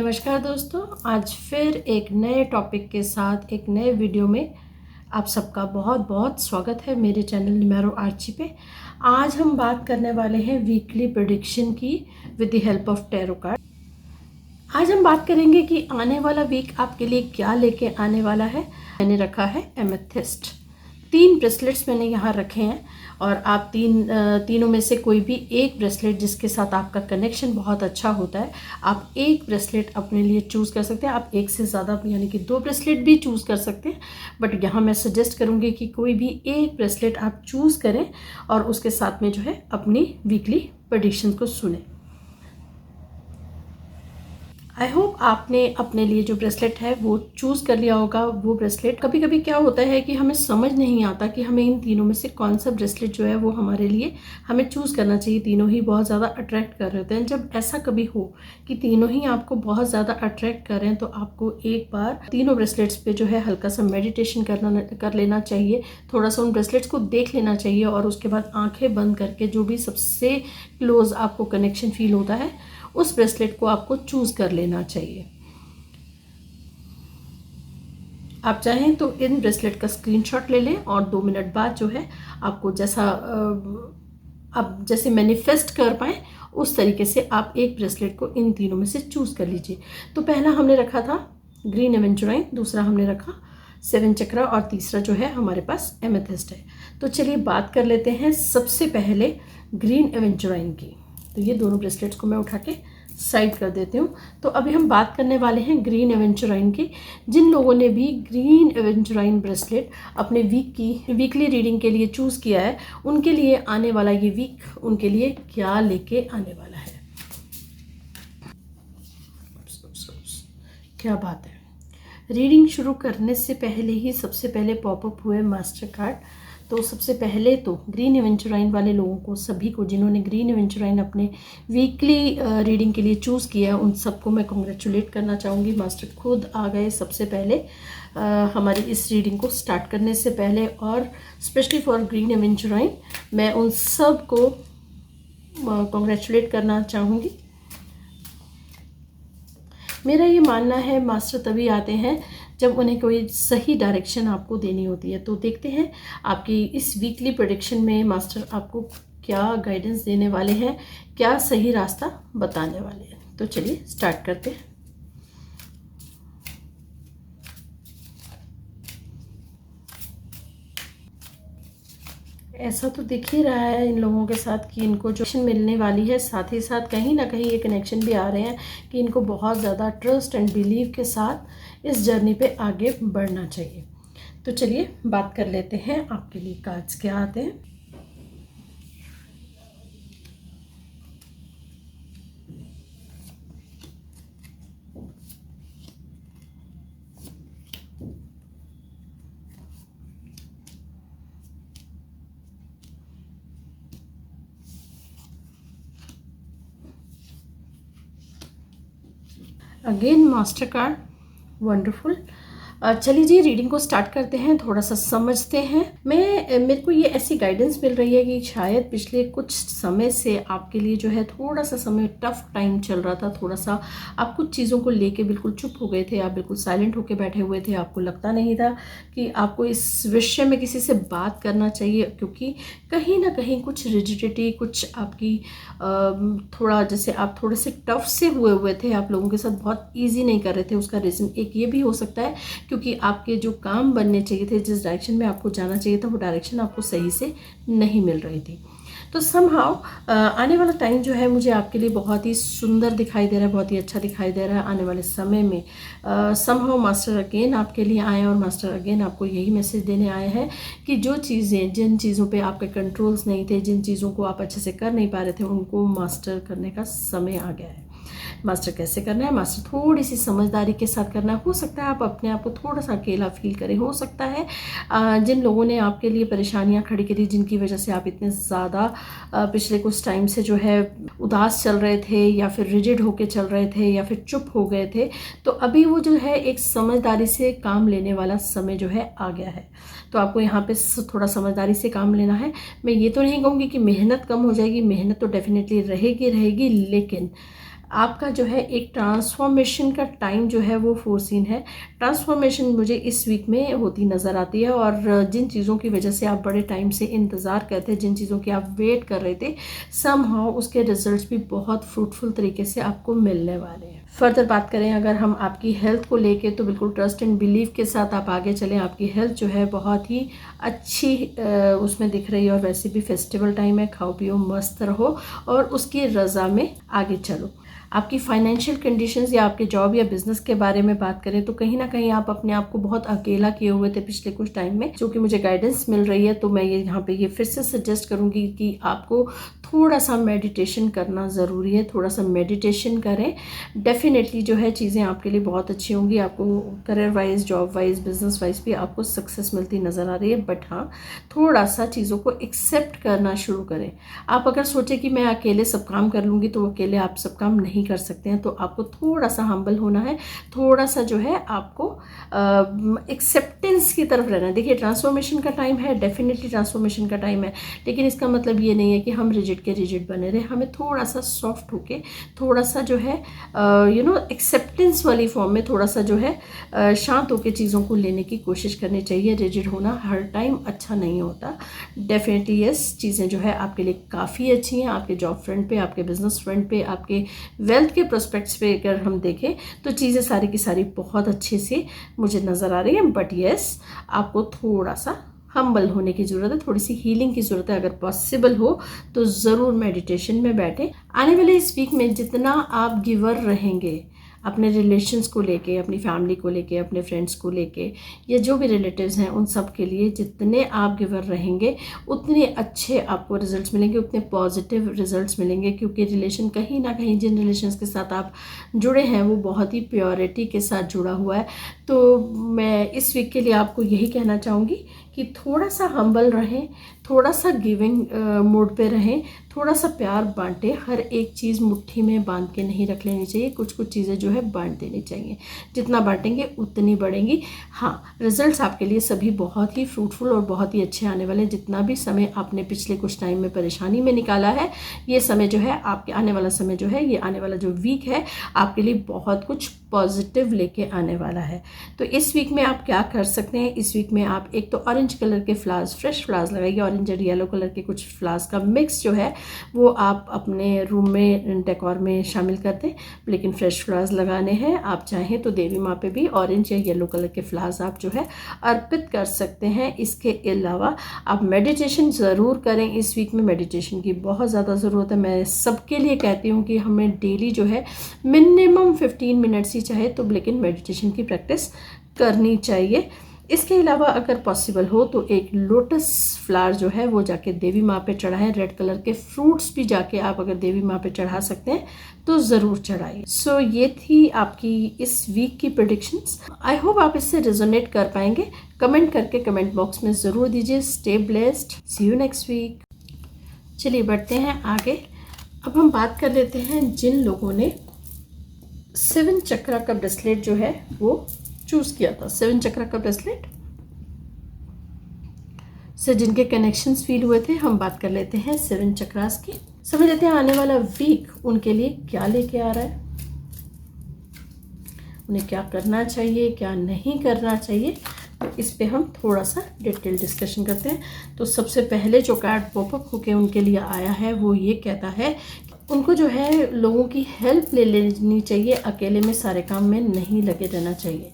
नमस्कार दोस्तों, आज फिर एक नए टॉपिक के साथ एक नए वीडियो में आप सबका बहुत बहुत स्वागत है मेरे चैनल न्यूमेरो आर्ची पे। आज हम बात करने वाले हैं वीकली प्रेडिक्शन की with the help of tarot card. आज हम बात करेंगे कि आने वाला वीक आपके लिए क्या लेके आने वाला है। मैंने रखा है एमेथिस्ट। 3 ब्रेसलेट्स मैंने यहाँ रखे हैं और आप तीनों में से कोई भी एक ब्रेसलेट जिसके साथ आपका कनेक्शन बहुत अच्छा होता है, आप एक ब्रेसलेट अपने लिए चूज़ कर सकते हैं। आप एक से ज़्यादा यानी कि 2 ब्रेसलेट भी चूज़ कर सकते हैं, बट यहाँ मैं सजेस्ट करूँगी कि कोई भी एक ब्रेसलेट आप चूज़ करें और उसके साथ में जो है अपनी वीकली प्रेडिक्शन को सुने। आई होप आपने अपने लिए जो ब्रेसलेट है वो चूज़ कर लिया होगा। वो ब्रेसलेट कभी कभी क्या होता है कि हमें समझ नहीं आता कि हमें इन तीनों में से कौन सा ब्रेसलेट जो है वो हमारे लिए हमें चूज़ करना चाहिए। तीनों ही बहुत ज़्यादा अट्रैक्ट कर रहे होते हैं। जब ऐसा कभी हो कि तीनों ही आपको बहुत ज़्यादा अट्रैक्ट कर रहे हैं तो आपको एक बार तीनों ब्रेसलेट्स पे जो है हल्का सा मेडिटेशन कर लेना चाहिए। थोड़ा सा उन ब्रेसलेट्स को देख लेना चाहिए और उसके बाद आँखें बंद करके जो भी सबसे क्लोज आपको कनेक्शन फील होता है उस ब्रेसलेट को आपको चूज़ कर लेना चाहिए। आप चाहें तो इन ब्रेसलेट का स्क्रीनशॉट ले लें और 2 मिनट बाद जो है आपको जैसा आप जैसे मैनिफेस्ट कर पाएँ उस तरीके से आप एक ब्रेसलेट को इन तीनों में से चूज़ कर लीजिए। तो पहला हमने रखा था ग्रीन एवेंचुराइन, दूसरा हमने रखा 7 चक्रा और तीसरा जो है हमारे पास एमेथिस्ट है। तो चलिए बात कर लेते हैं सबसे पहले ग्रीन एवेंचुराइन की। तो ये दोनों ब्रेसलेट्स को मैं उठा के साइड कर देती हूँ। तो अभी हम बात करने वाले हैं ग्रीन एवेंचुराइन की। जिन लोगों ने भी ग्रीन एवेंचुराइन ब्रेसलेट अपने वीकली रीडिंग के लिए चूज़ किया है, उनके लिए आने वाला ये वीक उनके लिए क्या लेके आने वाला है। क्या बात है। रीडिंग शुरू करने से पहले ही सबसे पहले पॉपअप हुए मास्टर कार्ड। तो सबसे पहले तो ग्रीन एवेंचुराइन वाले लोगों को, सभी को जिन्होंने ग्रीन एवेंचुराइन अपने वीकली रीडिंग के लिए चूज़ किया है, उन सबको मैं कॉन्ग्रेचुलेट करना चाहूँगी। मास्टर खुद आ गए सबसे पहले हमारी इस रीडिंग को स्टार्ट करने से पहले, और स्पेशली फॉर ग्रीन एवेंचुराइन मैं उन सब को कॉन्ग्रेचुलेट करना चाहूँगी। मेरा ये मानना है मास्टर तभी आते हैं जब उन्हें कोई सही डायरेक्शन आपको देनी होती है। तो देखते हैं आपकी इस वीकली प्रेडिक्शन में मास्टर आपको क्या गाइडेंस देने वाले हैं, क्या सही रास्ता बताने वाले हैं। तो चलिए स्टार्ट करते हैं। ऐसा तो दिख ही रहा है इन लोगों के साथ कि इनको जो कनेक्शन मिलने वाली है, साथ ही साथ कहीं ना कहीं ये कनेक्शन भी आ रहे हैं कि इनको बहुत ज़्यादा ट्रस्ट एंड बिलीव के साथ इस जर्नी पे आगे बढ़ना चाहिए। तो चलिए बात कर लेते हैं आपके लिए कार्ड्स क्या आते हैं। Again master card, wonderful. चलिए जी रीडिंग को स्टार्ट करते हैं, थोड़ा सा समझते हैं। मेरे को ये ऐसी गाइडेंस मिल रही है कि शायद पिछले कुछ समय से आपके लिए जो है थोड़ा सा समय टफ टाइम चल रहा था। थोड़ा सा आप कुछ चीज़ों को लेके बिल्कुल चुप हो गए थे, आप बिल्कुल साइलेंट होके बैठे हुए थे। आपको लगता नहीं था कि आपको इस विषय में किसी से बात करना चाहिए, क्योंकि कहीं ना कहीं कुछ रिजिडिटी, कुछ आपकी थोड़ा जैसे आप थोड़े से टफ से हुए थे, आप लोगों के साथ बहुत ईजी नहीं कर रहे थे। उसका रीज़न एक ये भी हो सकता है क्योंकि आपके जो काम बनने चाहिए थे, जिस डायरेक्शन में आपको जाना चाहिए था, वो डायरेक्शन आपको सही से नहीं मिल रही थी। तो समहाउ आने वाला टाइम जो है मुझे आपके लिए बहुत ही सुंदर दिखाई दे रहा है, बहुत ही अच्छा दिखाई दे रहा है। आने वाले समय में समहाउ मास्टर अगेन आपके लिए आए और मास्टर अगेन आपको यही मैसेज देने आए हैं कि जो चीज़ें, जिन चीज़ों पे आपके कंट्रोल्स नहीं थे, जिन चीज़ों को आप अच्छे से कर नहीं पा रहे थे, उनको मास्टर करने का समय आ गया है। मास्टर कैसे करना है? मास्टर थोड़ी सी समझदारी के साथ करना है। हो सकता है आप अपने आप को थोड़ा सा अकेला फील करें, हो सकता है जिन लोगों ने आपके लिए परेशानियां खड़ी करी, जिनकी वजह से आप इतने ज़्यादा पिछले कुछ टाइम से जो है उदास चल रहे थे या फिर रिजिड होके चल रहे थे या फिर चुप हो गए थे, तो अभी वो जो है एक समझदारी से काम लेने वाला समय जो है आ गया है। तो आपको यहाँ पे थोड़ा समझदारी से काम लेना है। मैं ये तो नहीं कहूँगी कि मेहनत कम हो जाएगी, मेहनत तो डेफिनेटली रहेगी, लेकिन आपका जो है एक ट्रांसफॉर्मेशन का टाइम जो है वो फोर्सीन है। ट्रांसफॉर्मेशन मुझे इस वीक में होती नज़र आती है, और जिन चीज़ों की वजह से आप बड़े टाइम से इंतज़ार करते हैं, जिन चीज़ों की आप वेट कर रहे थे, समहाउ उसके रिजल्ट्स भी बहुत फ्रूटफुल तरीके से आपको मिलने वाले हैं। फर्दर बात करें अगर हम आपकी हेल्थ को लेके, तो बिल्कुल ट्रस्ट एंड बिलीव के साथ आप आगे चलें। आपकी हेल्थ जो है बहुत ही अच्छी उसमें दिख रही है, और वैसे भी फेस्टिवल टाइम है, खाओ पियो मस्त रहो और उसकी रज़ा में आगे चलो। आपकी फाइनेंशियल कंडीशंस या आपके जॉब या बिजनेस के बारे में बात करें, तो कहीं ना कहीं आप अपने आप को बहुत अकेला किए हुए थे पिछले कुछ टाइम में, जो कि मुझे गाइडेंस मिल रही है। तो मैं ये यहाँ पे ये फिर से सजेस्ट करूँगी कि आपको थोड़ा सा मेडिटेशन करना ज़रूरी है। थोड़ा सा मेडिटेशन करें, डेफिनेटली जो है चीज़ें आपके लिए बहुत अच्छी होंगी। आपको career wise, job wise, business wise भी आपको सक्सेस मिलती नज़र आ रही है। बट हाँ, थोड़ा सा चीज़ों को एक्सेप्ट करना शुरू करें। आप अगर सोचें कि मैं अकेले सब काम कर लूँगी, तो अकेले आप सब काम नहीं कर सकते हैं। तो आपको थोड़ा सा हम्बल होना है, थोड़ा सा जो है आपको एक्सेप्टेंस की तरफ रहना है। देखिए, ट्रांसफॉर्मेशन का टाइम है, डेफिनेटली ट्रांसफॉर्मेशन का टाइम है, लेकिन इसका मतलब ये नहीं है कि हम रिजिड के रिजिड बने रहे। हमें थोड़ा सा सॉफ्ट होके, थोड़ा सा जो है एक्सेप्टेंस वाली फॉर्म में थोड़ा सा जो है शांत होकर चीज़ों को लेने की कोशिश करनी चाहिए। रिजिड होना हर टाइम अच्छा नहीं होता। डेफिनेटली यस, चीज़ें जो है आपके लिए काफ़ी अच्छी हैं। आपके जॉब फ्रंट पे, आपके बिजनेस फ्रंट पे, आपके वेल्थ के प्रोस्पेक्ट्स पे अगर हम देखें, तो चीज़ें सारी की सारी बहुत अच्छे से मुझे नज़र आ रही है। बट यस, आपको थोड़ा सा हम्बल होने की ज़रूरत है, थोड़ी सी हीलिंग की ज़रूरत है। अगर पॉसिबल हो तो ज़रूर मेडिटेशन में बैठें। आने वाले इस वीक में जितना आप गिवर रहेंगे अपने रिलेशंस को लेके, अपनी फैमिली को लेके, अपने फ्रेंड्स को लेके, या जो भी रिलेटिव्स हैं उन सब के लिए जितने आप गिवर रहेंगे, उतने अच्छे आपको रिजल्ट्स मिलेंगे, उतने पॉजिटिव रिजल्ट्स मिलेंगे। क्योंकि रिलेशन कहीं ना कहीं, जिन रिलेशंस के साथ आप जुड़े हैं, वो बहुत ही प्योरिटी के साथ जुड़ा हुआ है। तो मैं इस वीक के लिए आपको यही कहना चाहूँगी कि थोड़ा सा हम्बल रहें, थोड़ा सा गिविंग मोड पे रहें, थोड़ा सा प्यार बांटें। हर एक चीज़ मुट्ठी में बांध के नहीं रख लेनी चाहिए, कुछ कुछ चीज़ें जो है बांट देनी चाहिए। जितना बांटेंगे उतनी बढ़ेंगी। हाँ, रिजल्ट्स आपके लिए सभी बहुत ही फ्रूटफुल और बहुत ही अच्छे आने वाले हैं। जितना भी समय आपने पिछले कुछ टाइम में परेशानी में निकाला है, ये समय जो है आपके आने वाला समय जो है, ये आने वाला जो वीक है, आपके लिए बहुत कुछ पॉजिटिव लेके आने वाला है। तो इस वीक में आप क्या कर सकते हैं? इस वीक में आप एक तो ऑरेंज कलर के फ्लावर्स, फ्रेश फ्लावर्स लगाइए। ऑरेंज और येलो कलर के कुछ फ्लावर्स का मिक्स जो है वो आप अपने रूम में डेकोर में शामिल कर दें, लेकिन फ्रेश फ्लावर्स लगाने हैं। आप चाहें तो देवी माँ पे भी ऑरेंज या येलो कलर के फ्लावर्स आप जो है अर्पित कर सकते हैं। इसके अलावा आप मेडिटेशन ज़रूर करें। इस वीक में मेडिटेशन की बहुत ज़्यादा ज़रूरत है। मैं सबके लिए कहती हूँ कि हमें डेली जो है मिनिमम 15 मिनट्स ही चाहे तो, लेकिन मेडिटेशन की प्रैक्टिस करनी चाहिए। इसके अलावा अगर पॉसिबल हो तो एक लोटस फ्लावर जो है वो जाके देवी माँ पे चढ़ाएं। रेड कलर के फ्रूट्स भी जाके आप अगर देवी माँ पे चढ़ा सकते हैं तो ज़रूर चढ़ाइए। सो ये थी आपकी इस वीक की प्रेडिक्शंस। आई होप आप इससे रेजोनेट कर पाएंगे। कमेंट करके कमेंट बॉक्स में ज़रूर दीजिए। Stay blessed, see you next week. चलिए बढ़ते हैं आगे। अब हम बात कर लेते हैं जिन लोगों ने 7 चक्रा का ब्रेसलेट जो है वो चूज़ किया था। 7 चक्रा का ब्रेसलेट से जिनके कनेक्शंस फील हुए थे, हम बात कर लेते हैं 7 चक्रास की। समझ लेते हैं आने वाला वीक उनके लिए क्या लेके आ रहा है, उन्हें क्या करना चाहिए, क्या नहीं करना चाहिए। तो इस पे हम थोड़ा सा डिटेल डिस्कशन करते हैं। तो सबसे पहले जो कार्ड पॉपअप होके उनके लिए आया है वो ये कहता है उनको जो है लोगों की हेल्प ले लेनी चाहिए, अकेले में सारे काम में नहीं लगे रहना चाहिए।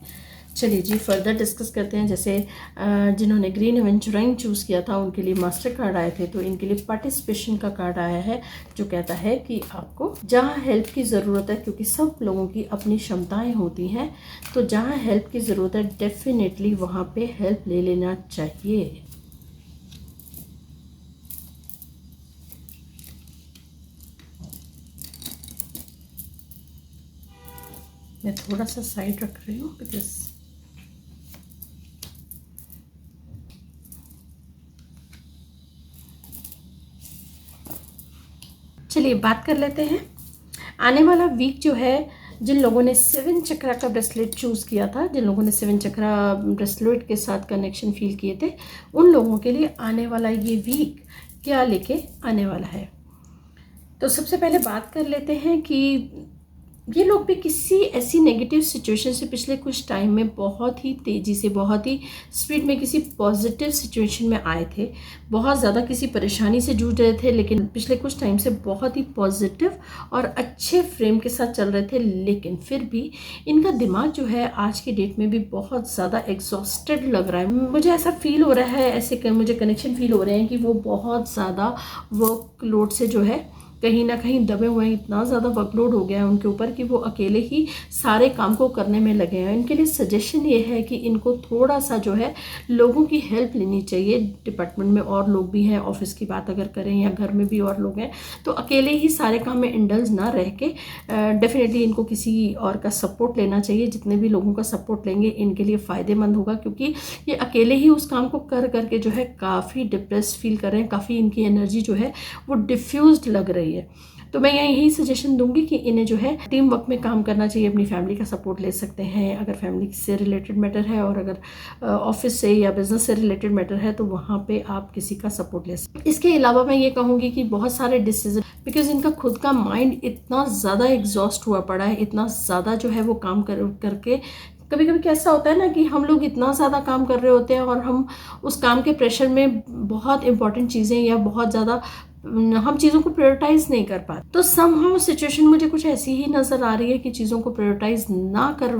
चलिए जी, फर्दर डिस्कस करते हैं। जैसे जिन्होंने ग्रीन एवेंचुरिंग चूज़ किया था उनके लिए मास्टर कार्ड आए थे, तो इनके लिए पार्टिसिपेशन का कार्ड आया है, जो कहता है कि आपको जहाँ हेल्प की ज़रूरत है, क्योंकि सब लोगों की अपनी क्षमताएं होती हैं, तो जहाँ हेल्प की ज़रूरत है डेफिनेटली वहाँ पे हेल्प ले लेना चाहिए। मैं थोड़ा सा साइड रख रही हूँ बिकॉज चलिए बात कर लेते हैं आने वाला वीक जो है। जिन लोगों ने 7 चक्रा का ब्रेसलेट चूज़ किया था, जिन लोगों ने 7 चक्रा ब्रेसलेट के साथ कनेक्शन फील किए थे, उन लोगों के लिए आने वाला ये वीक क्या लेके आने वाला है। तो सबसे पहले बात कर लेते हैं कि ये लोग भी किसी ऐसी नेगेटिव सिचुएशन से पिछले कुछ टाइम में बहुत ही तेज़ी से, बहुत ही स्पीड में किसी पॉजिटिव सिचुएशन में आए थे। बहुत ज़्यादा किसी परेशानी से जूझ रहे थे, लेकिन पिछले कुछ टाइम से बहुत ही पॉजिटिव और अच्छे फ्रेम के साथ चल रहे थे। लेकिन फिर भी इनका दिमाग जो है आज के डेट में भी बहुत ज़्यादा एग्जॉस्टेड लग रहा है। मुझे ऐसा फील हो रहा है, ऐसे मुझे कनेक्शन फील हो रहे हैं कि वो बहुत ज़्यादा वर्कलोड से जो है कहीं ना कहीं दबे हुए हैं। इतना ज़्यादा वर्कलोड हो गया है उनके ऊपर कि वो अकेले ही सारे काम को करने में लगे हैं। इनके लिए सजेशन ये है कि इनको थोड़ा सा जो है लोगों की हेल्प लेनी चाहिए। डिपार्टमेंट में और लोग भी हैं, ऑफिस की बात अगर करें या घर में भी और लोग हैं, तो अकेले ही सारे काम में इंडल्ज ना रह के डेफिनेटली इनको किसी और का सपोर्ट लेना चाहिए। जितने भी लोगों का सपोर्ट लेंगे इनके लिए फ़ायदेमंद होगा, क्योंकि ये अकेले ही उस काम को कर करके जो है काफ़ी डिप्रेस फील कर रहे हैं, काफ़ी इनकी एनर्जी जो है वो डिफ्यूज्ड लग रही है। तो मैं यही सजेशन दूंगी कि इन्हें जो है टीम वर्क में काम करना चाहिए। अपनी फैमिली का सपोर्ट ले सकते हैं अगर फैमिली से रिलेटेड मैटर है, और अगर ऑफिस से या बिजनेस से रिलेटेड मैटर है तो वहाँ पे आप किसी का सपोर्ट ले सकते हैं। इसके अलावा मैं ये कहूँगी कि बहुत सारे डिसीजन, बिकॉज इनका खुद का माइंड इतना ज़्यादा एग्जॉस्ट हुआ पड़ा है, इतना ज़्यादा जो है वो काम करके कभी कभी कैसा होता है ना कि हम लोग इतना ज़्यादा काम कर रहे होते हैं और हम उस काम के प्रेशर में बहुत इंपॉर्टेंट चीज़ें या बहुत ज़्यादा हम चीज़ों को प्रायोरिटाइज नहीं कर पाते। तो समहाउ सिचुएशन मुझे कुछ ऐसी ही नज़र आ रही है कि चीज़ों को प्रायोरिटाइज ना कर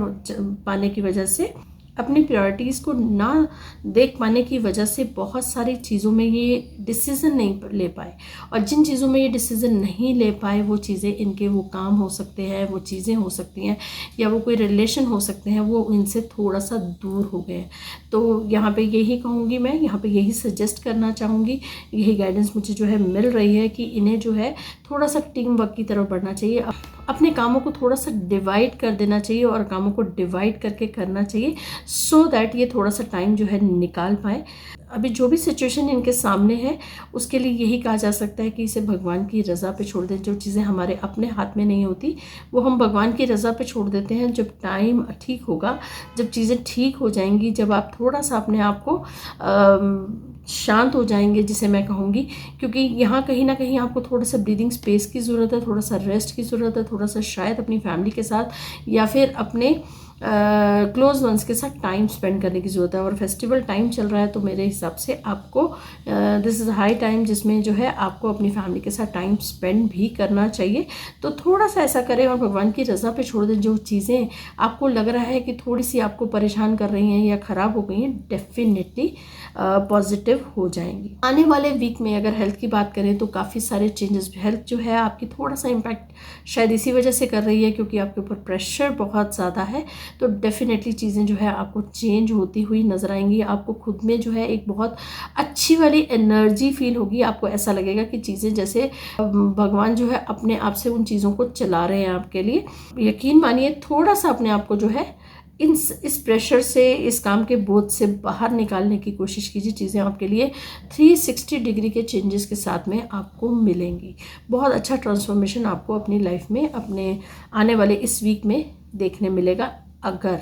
पाने की वजह से, अपनी प्रायोरिटीज़ को ना देख पाने की वजह से बहुत सारी चीज़ों में ये डिसीज़न नहीं ले पाए। और जिन चीज़ों में ये डिसीज़न नहीं ले पाए वो चीज़ें इनके वो काम हो सकते हैं, वो चीज़ें हो सकती हैं, या वो कोई रिलेशन हो सकते हैं, वो इनसे थोड़ा सा दूर हो गए हैं। तो यहाँ पे यही कहूँगी, मैं यहाँ पे यही सजेस्ट करना चाहूँगी, यही गाइडेंस मुझे जो है मिल रही है कि इन्हें जो है थोड़ा सा टीम वर्क की तरफ बढ़ना चाहिए। अपने कामों को थोड़ा सा डिवाइड कर देना चाहिए और कामों को डिवाइड करके करना चाहिए, सो दैट ये थोड़ा सा टाइम जो है निकाल पाए। अभी जो भी सिचुएशन इनके सामने है उसके लिए यही कहा जा सकता है कि इसे भगवान की रज़ा पे छोड़ दें। जो चीज़ें हमारे अपने हाथ में नहीं होती वो हम भगवान की रज़ा पे छोड़ देते हैं। जब टाइम ठीक होगा, जब चीज़ें ठीक हो जाएंगी, जब आप थोड़ा सा अपने आप को शांत हो जाएंगे, जिसे मैं कहूँगी, क्योंकि यहाँ कहीं ना कहीं आपको थोड़ा सा ब्रीदिंग स्पेस की ज़रूरत है, थोड़ा सा रेस्ट की ज़रूरत है, थोड़ा सा शायद अपनी फैमिली के साथ या फिर अपने क्लोज वंस के साथ टाइम स्पेंड करने की ज़रूरत है। और फेस्टिवल टाइम चल रहा है तो मेरे हिसाब से आपको दिस इज़ हाई टाइम जिसमें जो है आपको अपनी फैमिली के साथ टाइम स्पेंड भी करना चाहिए। तो थोड़ा सा ऐसा करें और भगवान की रज़ा पे छोड़ दें। जो चीज़ें आपको लग रहा है कि थोड़ी सी आपको परेशान कर रही हैं या ख़राब हो गई हैं, डेफिनेटली पॉजिटिव हो जाएंगी। आने वाले वीक में अगर हेल्थ की बात करें तो काफ़ी सारे चेंजेस, हेल्थ जो है आपकी थोड़ा सा इम्पैक्ट शायद इसी वजह से कर रही है क्योंकि आपके ऊपर प्रेशर बहुत ज़्यादा है। तो डेफिनेटली चीज़ें जो है आपको चेंज होती हुई नज़र आएंगी। आपको खुद में जो है एक बहुत अच्छी वाली एनर्जी फील होगी। आपको ऐसा लगेगा कि चीज़ें जैसे भगवान जो है अपने आप से उन चीज़ों को चला रहे हैं आपके लिए। यकीन मानिए, थोड़ा सा अपने आप को जो है इस प्रेशर से, इस काम के बोझ से बाहर निकालने की कोशिश कीजिए। चीज़ें आपके लिए 360 डिग्री के चेंजेस के साथ में आपको मिलेंगी। बहुत अच्छा ट्रांसफॉर्मेशन आपको अपनी लाइफ में अपने आने वाले इस वीक में देखने मिलेगा, अगर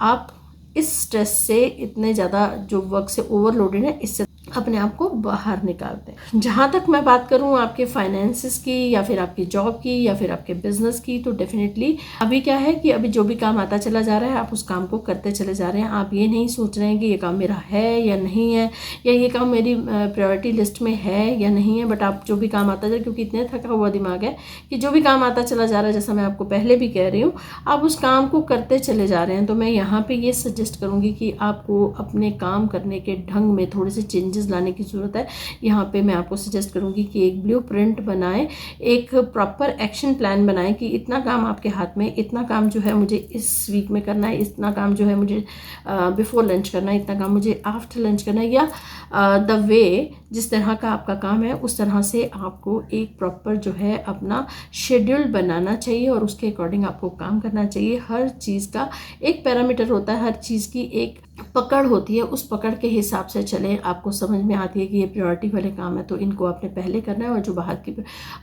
आप इस स्ट्रेस से, इतने ज़्यादा जो वर्क से ओवरलोडेड है, इससे अपने आप को बाहर निकालते हैं। जहाँ तक मैं बात करूँ आपके फाइनेंसेस की या फिर आपकी जॉब की या फिर आपके बिजनेस की, तो डेफिनेटली अभी क्या है कि अभी जो भी काम आता चला जा रहा है आप उस काम को करते चले जा रहे हैं। आप ये नहीं सोच रहे हैं कि ये काम मेरा है या नहीं है, या ये काम मेरी प्रायोरिटी लिस्ट में है या नहीं है, बट आप जो भी काम आता जाए, क्योंकि इतने थका हुआ दिमाग है कि जो भी काम आता चला जा रहा है, जैसा मैं आपको पहले भी कह रही हूँ, आप उस काम को करते चले जा रहे हैं। तो मैं यहाँ पर ये सजेस्ट करूँगी कि आपको अपने काम करने के ढंग में थोड़े से चेंजेस लाने की ज़रूरत है। यहाँ पे मैं आपको सजेस्ट करूँगी कि एक ब्लूप्रिंट बनाएं, एक प्रॉपर एक्शन प्लान बनाएं कि इतना काम आपके हाथ में, इतना काम जो है मुझे इस वीक में करना है, इतना काम जो है मुझे बिफोर लंच करना है, इतना काम मुझे आफ्टर लंच करना है, या द वे जिस तरह का आपका काम है उस तरह से आपको एक प्रॉपर जो है अपना शेड्यूल बनाना चाहिए और उसके अकॉर्डिंग आपको काम करना चाहिए। हर चीज़ का एक पैरामीटर होता है, हर चीज़ की एक पकड़ होती है उस पकड़ के हिसाब से चलें। आपको समझ में आती है कि ये प्रायोरिटी वाले काम है तो इनको आपने पहले करना है, और जो बाहर की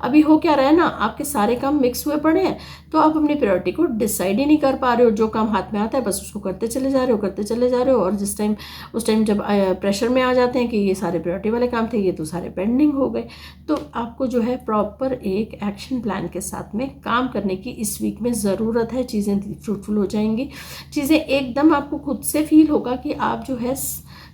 अभी हो क्या रहा है ना, आपके सारे काम मिक्स हुए पड़े हैं तो आप अपनी प्रायोरिटी को डिसाइड ही नहीं कर पा रहे हो। जो काम हाथ में आता है बस उसको करते चले जा रहे हो, और जिस टाइम उस टाइम जब प्रेशर में आ जाते हैं कि ये सारे प्रायोरिटी वाले काम थे, ये तो सारे पेंडिंग हो गए। तो आपको जो है प्रॉपर एक एक्शन प्लान के साथ में काम करने की इस वीक में ज़रूरत है। चीज़ें फ्रूटफुल हो जाएंगी, चीज़ें एकदम आपको खुद से फील होगा कि आप जो है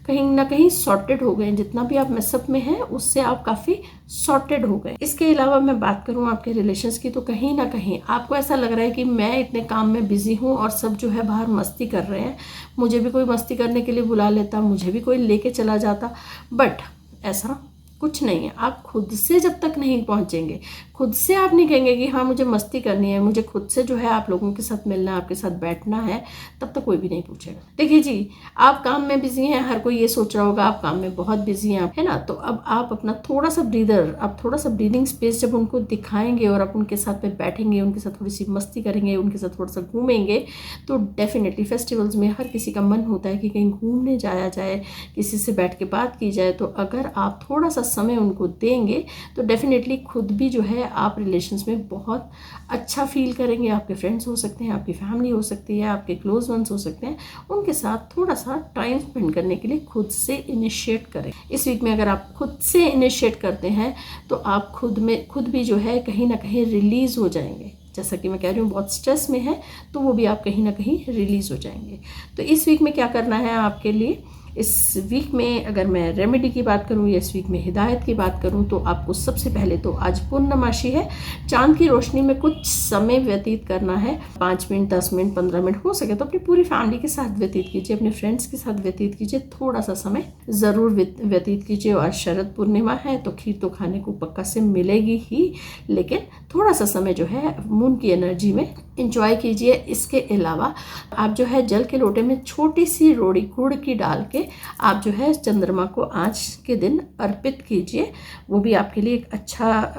कहीं ना कहीं सॉर्टेड हो गए, जितना भी आप मेसअप में हैं उससे आप काफ़ी सॉर्टेड हो गए। इसके अलावा मैं बात करूं आपके रिलेशंस की, तो कहीं ना कहीं आपको ऐसा लग रहा है कि मैं इतने काम में बिजी हूं और सब जो है बाहर मस्ती कर रहे हैं, मुझे भी कोई मस्ती करने के लिए बुला लेता, मुझे भी कोई लेके चला जाता, बट ऐसा कुछ नहीं है। आप खुद से जब तक नहीं पहुंचेंगे, खुद से आप नहीं कहेंगे कि हाँ मुझे मस्ती करनी है, मुझे खुद से जो है आप लोगों के साथ मिलना है, आपके साथ बैठना है, तब तक कोई भी नहीं पूछेगा। देखिए जी, आप काम में बिजी हैं, हर कोई ये सोच रहा होगा आप काम में बहुत बिजी हैं, है ना। तो अब आप अपना थोड़ा सा आप थोड़ा सा ब्रीदिंग स्पेस जब उनको दिखाएंगे और आप उनके साथ में बैठेंगे, उनके साथ थोड़ी सी मस्ती करेंगे, उनके साथ थोड़ा सा घूमेंगे, तो डेफिनेटली फेस्टिवल्स में हर किसी का मन होता है कि कहीं घूमने जाया जाए, किसी से बैठ के बात की जाए। तो अगर आप थोड़ा सा समय उनको देंगे तो डेफिनेटली खुद भी जो है आप रिलेशंस में बहुत अच्छा फील करेंगे। आपके फ्रेंड्स हो सकते हैं, आपकी फैमिली हो सकती है, आपके क्लोज वंस हो सकते हैं, उनके साथ थोड़ा सा टाइम स्पेंड करने के लिए खुद से इनिशिएट करें। इस वीक में अगर आप खुद से इनिशिएट करते हैं तो आप खुद भी जो है कहीं ना कहीं रिलीज हो जाएंगे। जैसा कि मैं कह रही हूँ बहुत स्ट्रेस में है तो वो भी आप कहीं ना कहीं रिलीज हो जाएंगे। तो इस वीक में क्या करना है आपके लिए, इस वीक में अगर मैं रेमेडी की बात करूं या इस वीक में हिदायत की बात करूं, तो आपको सबसे पहले तो आज पूर्णमासी है, चांद की रोशनी में कुछ समय व्यतीत करना है। 5 मिनट, 10 मिनट, 15 मिनट हो सके तो अपनी पूरी फैमिली के साथ व्यतीत कीजिए, अपने फ्रेंड्स के साथ व्यतीत कीजिए, थोड़ा सा समय ज़रूर व्यतीत कीजिए। और शरद पूर्णिमा है तो खीर तो खाने को पक्का से मिलेगी ही, लेकिन थोड़ा सा समय जो है मून की एनर्जी में इंजॉय कीजिए। इसके अलावा आप जो है जल के लोटे में छोटी सी रोड़ी गुड़ की डाल के आप जो है चंद्रमा को आज के दिन अर्पित कीजिए, वो भी आपके लिए एक अच्छा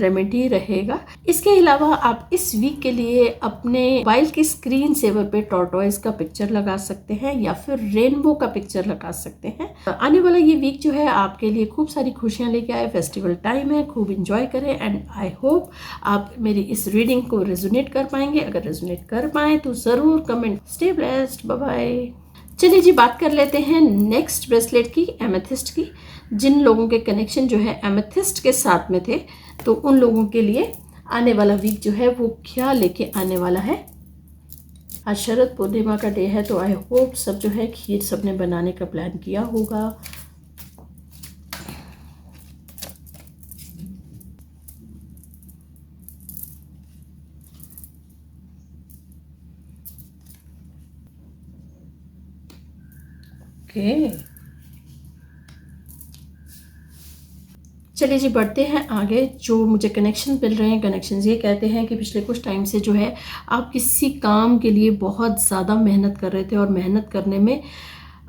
रेमेडी रहेगा। इसके अलावा आप इस वीक के लिए अपने मोबाइल की स्क्रीन सेवर पे टॉर्टोइज का पिक्चर लगा सकते हैं या फिर रेनबो का पिक्चर लगा सकते हैं। आने वाला ये वीक जो है आपके लिए खूब सारी खुशियां लेके आए, फेस्टिवल टाइम है, खूब इंजॉय करें एंड आई होप आप मेरी इस रीडिंग को रेजोनेट कर पाएंगे। अगर रेजोनेट कर पाए तो ज़रूर comment. Stay blessed, bye bye. चलिए जी, बात कर लेते हैं नेक्स्ट ब्रेसलेट की, एमेथिस्ट की। जिन लोगों के कनेक्शन जो है एमेथिस्ट के साथ में थे तो उन लोगों के लिए आने वाला वीक जो है वो क्या लेके आने वाला है। आज शरद पूर्णिमा का डे है तो आई होप सब जो है खीर सबने बनाने का प्लान किया होगा। चलिए जी, बढ़ते हैं आगे। जो मुझे कनेक्शन मिल रहे हैं, कनेक्शंस ये कहते हैं कि पिछले कुछ टाइम से जो है आप किसी काम के लिए बहुत ज़्यादा मेहनत कर रहे थे और मेहनत करने में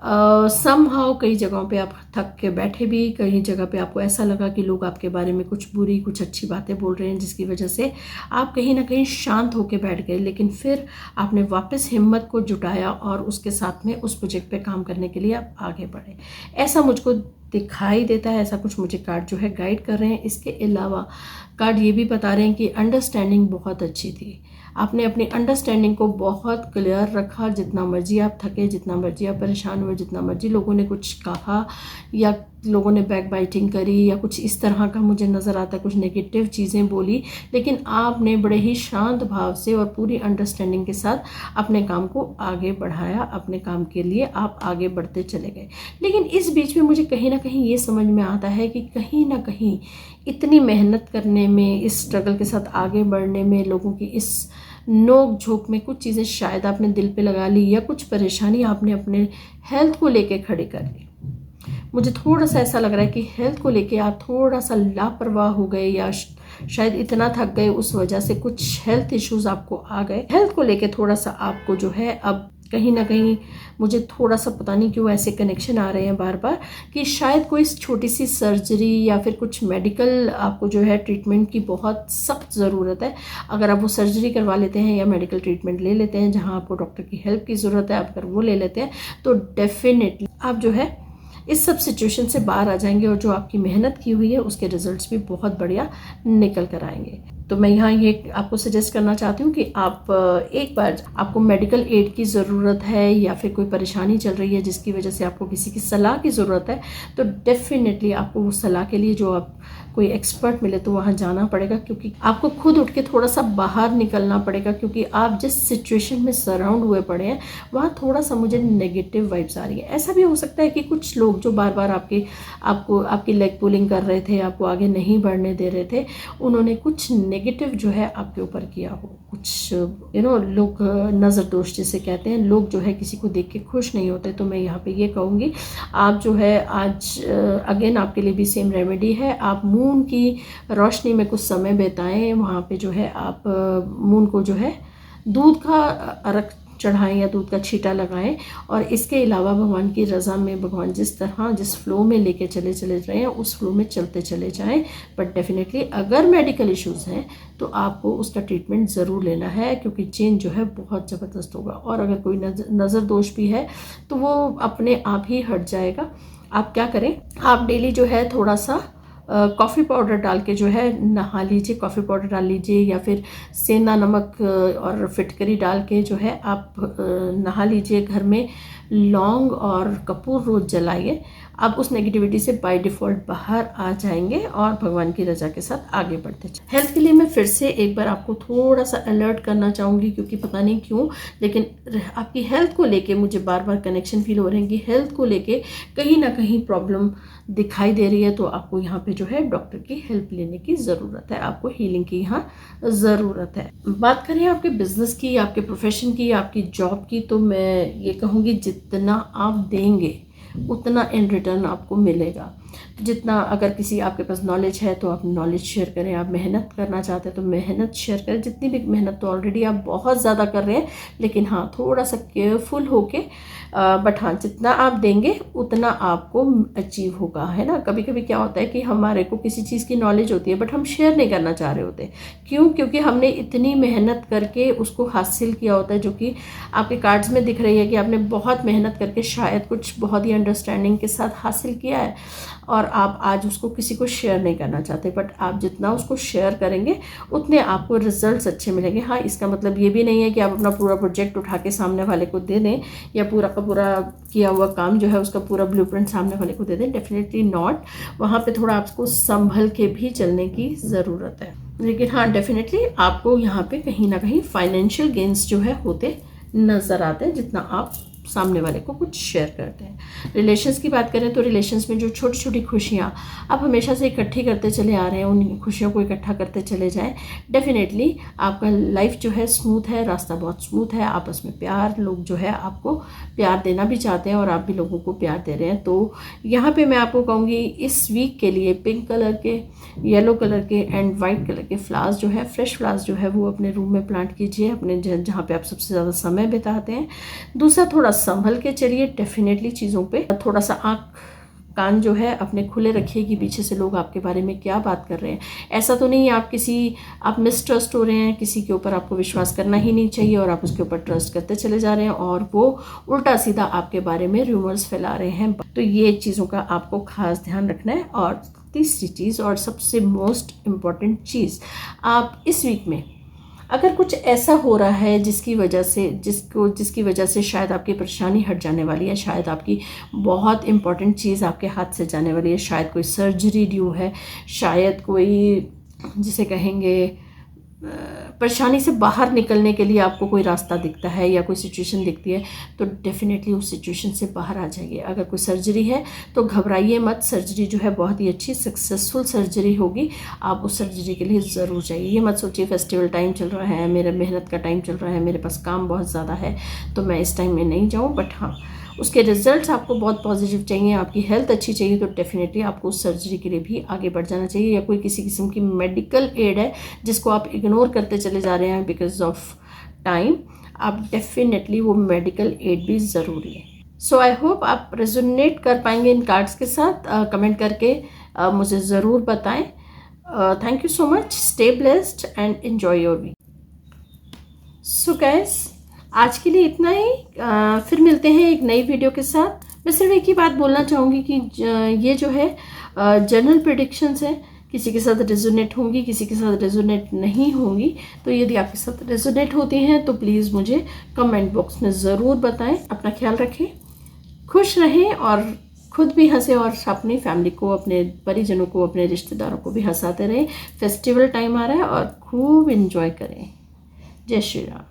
समहाउ कई जगहों पे आप थक के बैठे भी, कई जगह पे आपको ऐसा लगा कि लोग आपके बारे में कुछ बुरी कुछ अच्छी बातें बोल रहे हैं, जिसकी वजह से आप कहीं ना कहीं शांत होके बैठ गए। लेकिन फिर आपने वापस हिम्मत को जुटाया और उसके साथ में उस प्रोजेक्ट पे काम करने के लिए आप आगे बढ़े, ऐसा मुझको दिखाई देता है, ऐसा कुछ मुझे कार्ड जो है गाइड कर रहे हैं। इसके अलावा कार्ड ये भी बता रहे हैं कि अंडरस्टैंडिंग बहुत अच्छी थी, आपने अपनी अंडरस्टैंडिंग को बहुत क्लियर रखा। जितना मर्जी आप थके, जितना मर्जी आप परेशान हुए, जितना मर्जी लोगों ने कुछ कहा या लोगों ने बैक बाइटिंग करी या कुछ इस तरह का मुझे नज़र आता है, कुछ नेगेटिव चीज़ें बोली, लेकिन आपने बड़े ही शांत भाव से और पूरी अंडरस्टैंडिंग के साथ अपने काम को आगे बढ़ाया, अपने काम के लिए आप आगे बढ़ते चले गए। लेकिन इस बीच में मुझे कहीं ना कहीं ये समझ में आता है कि कहीं ना कहीं इतनी मेहनत करने में, इस स्ट्रगल के साथ आगे बढ़ने में, लोगों की इस नोक झोंक में कुछ चीज़ें शायद आपने दिल पे लगा ली या कुछ परेशानी आपने अपने हेल्थ को लेके खड़ी कर ली। मुझे थोड़ा सा ऐसा लग रहा है कि हेल्थ को लेके आप थोड़ा सा लापरवाह हो गए या शायद इतना थक गए उस वजह से कुछ हेल्थ इश्यूज आपको आ गए। हेल्थ को लेके थोड़ा सा आपको जो है अब कहीं ना कहीं मुझे थोड़ा सा पता नहीं क्यों ऐसे कनेक्शन आ रहे हैं बार बार कि शायद कोई छोटी सी सर्जरी या फिर कुछ मेडिकल आपको जो है ट्रीटमेंट की बहुत सख्त ज़रूरत है। अगर आप वो सर्जरी करवा लेते हैं या मेडिकल ट्रीटमेंट ले लेते हैं जहाँ आपको डॉक्टर की हेल्प की ज़रूरत है, अगर वो ले लेते हैं तो डेफिनेटली आप जो है इस सब सिचुएशन से बाहर आ जाएंगे और जो आपकी मेहनत की हुई है उसके रिजल्ट्स भी बहुत बढ़िया निकल कर आएंगे। तो मैं यहाँ ये आपको सजेस्ट करना चाहती हूँ कि आप एक बार आपको मेडिकल एड की ज़रूरत है या फिर कोई परेशानी चल रही है जिसकी वजह से आपको किसी की सलाह की ज़रूरत है, तो डेफिनेटली आपको वो सलाह के लिए जो आप कोई एक्सपर्ट मिले तो वहाँ जाना पड़ेगा, क्योंकि आपको खुद उठ के थोड़ा सा बाहर निकलना पड़ेगा, क्योंकि आप जिस सिचुएशन में सराउंड हुए पड़े हैं वहाँ थोड़ा सा मुझे नेगेटिव वाइब्स आ रही है। ऐसा भी हो सकता है कि कुछ लोग जो बार बार आपकी लेग पुलिंग कर रहे थे, आपको आगे नहीं बढ़ने दे रहे थे, उन्होंने कुछ नेगेटिव जो है आपके ऊपर किया हो। कुछ लोग नज़र दोष जिसे कहते हैं, लोग जो है किसी को देख के खुश नहीं होते। तो मैं यहाँ पे ये कहूँगी आप जो है आज अगेन आपके लिए भी सेम रेमेडी है, आप मून की रोशनी में कुछ समय बिताएं। वहाँ पे जो है आप मून को जो है दूध का अर्घ चढ़ाएं या दूध का छींटा लगाएं, और इसके अलावा भगवान की रज़ा में भगवान जिस तरह जिस फ्लो में लेके चले रहे हैं उस फ्लो में चलते चले जाएं। बट डेफिनेटली अगर मेडिकल इश्यूज़ हैं तो आपको उसका ट्रीटमेंट ज़रूर लेना है, क्योंकि चेंज जो है बहुत ज़बरदस्त होगा। और अगर कोई नज़र दोष भी है तो वो अपने आप ही हट जाएगा। आप क्या करें, आप डेली जो है थोड़ा सा कॉफ़ी पाउडर डाल के जो है नहा लीजिए, कॉफ़ी पाउडर डाल लीजिए या फिर सेंधा नमक और फिटकरी डाल के जो है आप नहा लीजिए। घर में लौंग और कपूर रोज़ जलाइए। आप उस नेगेटिविटी से बाय डिफ़ॉल्ट बाहर आ जाएंगे और भगवान की रज़ा के साथ आगे बढ़ते जाएंगे। हेल्थ के लिए मैं फिर से एक बार आपको थोड़ा सा अलर्ट करना चाहूँगी, क्योंकि पता नहीं क्यों लेकिन आपकी हेल्थ को लेके मुझे बार बार कनेक्शन फील हो रहे हैं कि हेल्थ को लेके कहीं ना कहीं प्रॉब्लम दिखाई दे रही है। तो आपको यहाँ पे जो है डॉक्टर की हेल्प लेने की ज़रूरत है, आपको हीलिंग की यहाँ ज़रूरत है। बात करें आपके बिजनेस की, आपके प्रोफेशन की, आपकी जॉब की, तो मैं ये कहूँगी जितना आप देंगे उतना इन रिटर्न आपको मिलेगा। तो जितना, अगर किसी आपके पास नॉलेज है तो आप नॉलेज शेयर करें, आप मेहनत करना चाहते हैं तो मेहनत शेयर करें। जितनी भी मेहनत तो ऑलरेडी आप बहुत ज़्यादा कर रहे हैं, लेकिन हाँ थोड़ा सा केयरफुल होके बट हाँ जितना आप देंगे उतना आपको अचीव होगा, है ना। कभी कभी क्या होता है कि हमारे को किसी चीज़ की नॉलेज होती है बट हम शेयर नहीं करना चाह रहे होते। क्यों? क्योंकि हमने इतनी मेहनत करके उसको हासिल किया होता है, जो कि आपके कार्ड्स में दिख रही है कि आपने बहुत मेहनत करके शायद कुछ बहुत ही अंडरस्टैंडिंग के साथ हासिल किया है और आप आज उसको किसी को शेयर नहीं करना चाहते। बट आप जितना उसको शेयर करेंगे उतने आपको रिजल्ट्स अच्छे मिलेंगे। हाँ, इसका मतलब ये भी नहीं है कि आप अपना पूरा प्रोजेक्ट उठा के सामने वाले को दे दें या पूरा का पूरा किया हुआ काम जो है उसका पूरा ब्लूप्रिंट सामने वाले को दे दें। Definitely not. वहाँ पे थोड़ा आपको संभल के भी चलने की ज़रूरत है। लेकिन हाँ डेफिनेटली आपको यहाँ पे कहीं ना कहीं फाइनेंशियल गेन्स जो है होते नज़र आते हैं जितना आप सामने वाले को कुछ शेयर करते हैं। रिलेशंस की बात करें तो रिलेशंस में जो छोटी छोटी खुशियाँ आप हमेशा से इकट्ठी करते चले आ रहे हैं, उन खुशियों को इकट्ठा करते चले जाएं। डेफिनेटली आपका लाइफ जो है स्मूथ है, रास्ता बहुत स्मूथ है। आपस में प्यार, लोग जो है आपको प्यार देना भी चाहते हैं और आप भी लोगों को प्यार दे रहे हैं। तो यहाँ पर मैं आपको कहूँगी इस वीक के लिए पिंक कलर के, येलो कलर के एंड वाइट कलर के फ्लावर्स जो है, फ्रेश फ्लावर्स जो है वो अपने रूम में प्लांट कीजिए, अपने जहाँ पे आप सबसे ज़्यादा समय बिताते हैं। दूसरा, थोड़ा संभल के चलिए। डेफिनेटली चीज़ों पे थोड़ा सा आँख कान जो है अपने खुले रखिए कि पीछे से लोग आपके बारे में क्या बात कर रहे हैं। ऐसा तो नहीं आप मिसट्रस्ट हो रहे हैं, किसी के ऊपर आपको विश्वास करना ही नहीं चाहिए और आप उसके ऊपर ट्रस्ट करते चले जा रहे हैं और वो उल्टा सीधा आपके बारे में रूमर्स फैला रहे हैं। तो ये चीज़ों का आपको खास ध्यान रखना है। और तीसरी चीज़ और सबसे मोस्ट इम्पॉर्टेंट चीज़, आप इस वीक में अगर कुछ ऐसा हो रहा है जिसकी वजह से शायद आपकी परेशानी हट जाने वाली है, शायद आपकी बहुत इंपॉर्टेंट चीज़ आपके हाथ से जाने वाली है, शायद कोई सर्जरी ड्यू है, शायद कोई जिसे कहेंगे परेशानी से बाहर निकलने के लिए आपको कोई रास्ता दिखता है या कोई सिचुएशन दिखती है, तो डेफिनेटली उस सिचुएशन से बाहर आ जाइए। अगर कोई सर्जरी है तो घबराइए मत, सर्जरी जो है बहुत ही अच्छी सक्सेसफुल सर्जरी होगी। आप उस सर्जरी के लिए ज़रूर जाइए। ये मत सोचिए फेस्टिवल टाइम चल रहा है, मेरा मेहनत का टाइम चल रहा है, मेरे पास काम बहुत ज़्यादा है तो मैं इस टाइम में नहीं जाऊँ। बट हाँ, उसके रिजल्ट्स आपको बहुत पॉजिटिव चाहिए, आपकी हेल्थ अच्छी चाहिए, तो डेफिनेटली आपको उस सर्जरी के लिए भी आगे बढ़ जाना चाहिए। या कोई किसी किस्म की मेडिकल एड है जिसको आप इग्नोर करते चले जा रहे हैं बिकॉज ऑफ टाइम, आप डेफिनेटली वो मेडिकल एड भी ज़रूरी है। सो आई होप आप रेजोनेट कर पाएंगे इन कार्ड्स के साथ। कमेंट करके मुझे ज़रूर बताएं। Thank you so much, stay blessed and enjoy your week. So guys, आज के लिए इतना ही। फिर मिलते हैं एक नई वीडियो के साथ। मैं सिर्फ एक ही बात बोलना चाहूँगी कि ये जो है जनरल प्रेडिक्शंस है, किसी के साथ रेजोनेट होंगी, किसी के साथ रेजोनेट नहीं होंगी। तो यदि आपके साथ रेजोनेट होती हैं तो प्लीज़ मुझे कमेंट बॉक्स में ज़रूर बताएं। अपना ख्याल रखें, खुश रहें और खुद भी हंसे और अपनी फैमिली को, अपने परिजनों को, अपने रिश्तेदारों को भी हंसाते रहें। फेस्टिवल टाइम आ रहा है और खूब एंजॉय करें। जय श्री राम।